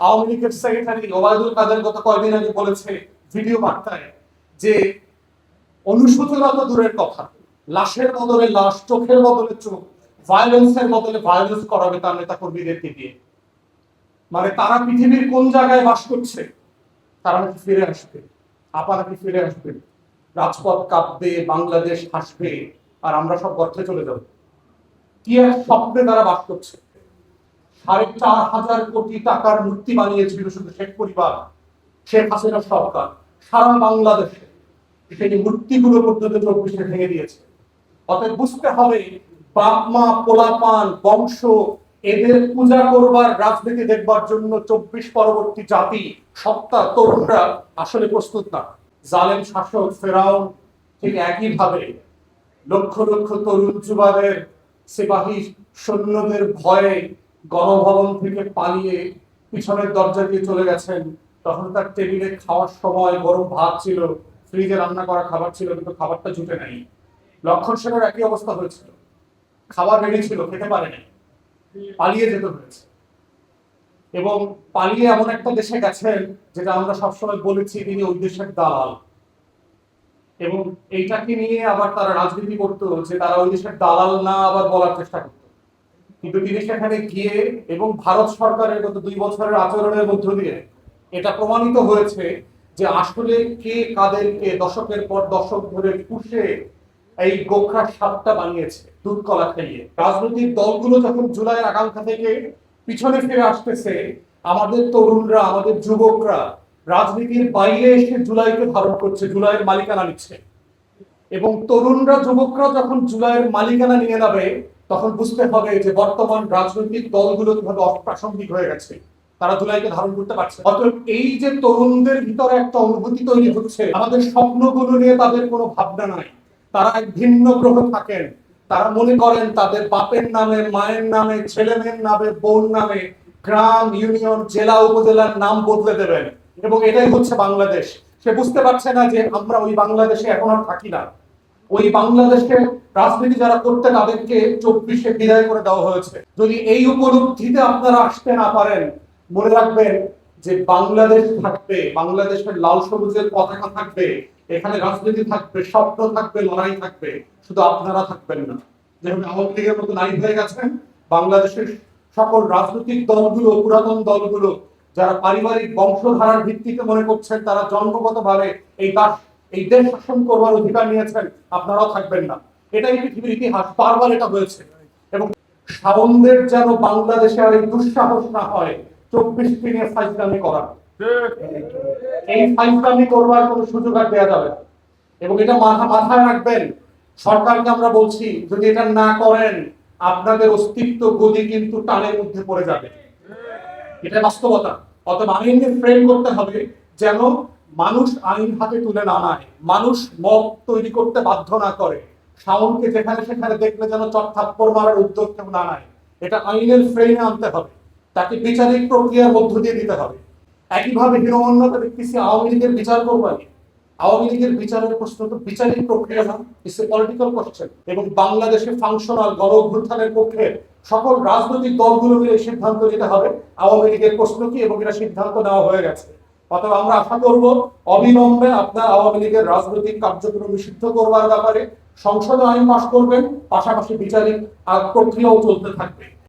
আওয়ামী লীগের সেক্রেটারি ওবায়দুল কাদের গত কয়েকদিন আগে বলেছে ভিডিও বার্তায় যে অনুশোচনা তো দূরের কথা, লাশের বদলে লাশ, চোখের বদলে চোখ, ভায়োলেন্সের বদলে ভায়োলেন্স করাবে তার নেতা কর্মীদেরকে দিয়ে। মানে তারা পৃথিবীর কোন জায়গায় বাস করছে? তারা নাকি ফিরে আসবে, আপা নাকি ফিরে আসবে, রাজপথ কাঁপবে, বাংলাদেশ হাসবে, আর আমরা সব গর্তে চলে যাব। কি এক স্বপ্নে তারা বাস করছে। 4,500 কোটি টাকার মূর্তি বানিয়েছিল শুধু শেখ পরিবার, শেখ হাসিনা সরকার সারা বাংলাদেশে সেই মূর্তিগুলো পর্যন্ত 24-এ ভেঙে দিয়েছে। অতএব বুঝতে হবে, বাপ মা পোলাপান বংশ এদের পূজা করবার রাজনীতি দেখবার জন্য 24 পরবর্তী জাতি সত্তা তরুণরা আসলে প্রস্তুত না। জালেম শাসক ফেরাউন ঠিক একইভাবে লক্ষ লক্ষ তরুণ যুবাদের সিপাহী সৈন্যদের ভয়ে গণভবন থেকে পালিয়ে পিছনের দরজা দিয়ে চলে গেছেন। তখন তার টেবিলে খাওয়ার সময় গরম ভাত ছিল, ফ্রিজে রান্না করা খাবার ছিল, কিন্তু খাবারটা জুটে নাই। লক্ষণ সেনের একই অবস্থা হয়েছিল, খাবার রেডি ছিল, খেতে পারেনি, পালিয়ে যেতে হয়েছে। এবং পালিয়ে এমন একটা দেশে গেছেন যেটা আমরা সবসময় বলেছি তিনি ওই দেশের দালাল। এবং এইটাকে নিয়ে আবার তারা রাজনীতি করতো যে তারা ওই দেশের দালাল না আবার বলার চেষ্টা করতো। কিন্তু তিনি সেখানে গিয়ে এবং ভারত সরকারের গত 2 বছরের আচরণের মধ্য দিয়ে এটা প্রমাণিত হয়েছে যে আসলে কে কাদেরকে দশকের পর দশক ধরে পুষে এই গোখরা সাপটা বানিয়েছে দুধ কলা খাইয়ে। রাজনৈতিক দলগুলো যখন জুলাইয়ের আকাঙ্ক্ষা থেকে পিছনে ফিরে আসতেছে, আমাদের তরুণরা, আমাদের যুবকরা রাজনীতির বাইরে এসে জুলাইকে ধারণ করছে, জুলাইয়ের মালিকানা নিচ্ছে। এবং তরুণরা, যুবকরা যখন জুলাইয়ের মালিকানা নিয়ে নেবে, তখন বুঝতে হবে যে বর্তমান রাজনৈতিক দলগুলো কিভাবে অপ্রাসঙ্গিক হয়ে গেছে, তারা জুলাইকে ধারণ করতে পারছে। অতএব এই যে তরুণদের ভিতরে একটা অনুভূতি তৈরি হচ্ছে, আমাদের স্বপ্নগুলো নিয়ে তাদের কোনো ভাবনা নাই, তারা এক ভিন্ন গ্রহ থাকেন। তারা মনে করেন তাদের বাপের নামে, মায়ের নামে, ছেলে মেয়ের নামে, বোন নামে গ্রাম, ইউনিয়ন, জেলা, উপজেলার নাম বদলে দেবেন এবং এটাই হচ্ছে বাংলাদেশ। সে বুঝতে পারছে না যে আমরা ওই বাংলাদেশে এখন আর থাকি না। ওই বাংলাদেশে রাজনীতি যারা করতে তাদেরকে 24-এ বিদায় করে দেওয়া হয়েছে। যদি এই উপলব্ধিতে আপনারা আসতে না পারেন, মনে রাখবেন যে বাংলাদেশ থাকবে, বাংলাদেশের লাল সবুজের পতাকা থাকবে, এখানে রাজনীতি থাকবে, স্বপ্ন থাকবে, লড়াই থাকবে, শুধু আপনারা থাকবেন না। যেভাবে আওয়ামী লীগের মতো নারী হয়ে গেছেন, বাংলাদেশের সকল রাজনৈতিক দলগুলো, পুরাতন দলগুলো যারা পারিবারিক বংশধারার ভিত্তিতে মনে করছেন তারা জন্মগতভাবে এই দেশ শাসন করবার অধিকার নিয়েছেন, আপনারাও থাকবেন না। এটাই পৃথিবীর ইতিহাস, বারবার এটা হয়েছে। এবং শাওনদের যেন বাংলাদেশে আর এই দুঃসাহস না হয় 24 দিনের ফাইজলামি করা, এই ফাইজলামি করবার কোনো সুযোগ আর দেওয়া যাবে না। এবং এটা মাথায় রাখবেন, সরকারকে আমরা বলছি যদি এটা না করেন আপনাদের অস্তিত্ব গদি কিন্তু টানের মধ্যে পড়ে যাবে। এটা বাস্তবতা। অতএব আইনের ফ্রেম করতে হবে যেন মানুষ আইন হাতে তুলে না নেয়, মানুষ মব তৈরি করতে বাধ্য না করে, শাওনকে যেখানে সেখানে দেখলে যেন চটথাপ্পড় মারার উদ্যোগ কেউ না নেয়। এটা আইনের ফ্রেমে আনতে হবে, তাকে বিচারিক প্রক্রিয়ার মধ্য দিয়ে দিতে হবে। একইভাবে হীনমন্যতা দেখতেছি আওয়ামী লীগের বিচার করবানি। আওয়ামী লীগের বিচারের প্রশ্ন তো বিচারিক প্রক্রিয়া না, ইটস এ পলিটিক্যাল কোশ্চেন। এবং বাংলাদেশে ফাংশনাল গণ অভ্যুত্থানের পক্ষে সকল রাজনৈতিক দলগুলো মিলে সিদ্ধান্ত নিতে হবে আওয়ামী লীগের প্রশ্ন কি, এবং এটা সিদ্ধান্ত নেওয়া হয়ে গেছে। অথবা আমরা আশা করব অবিলম্বে আপনার আওয়ামী লীগের রাজনৈতিক কার্যক্রম নিষিদ্ধ করবার ব্যাপারে সংসদে আইন পাশ করবেন, পাশাপাশি বিচারিক প্রক্রিয়াও চলতে থাকবে।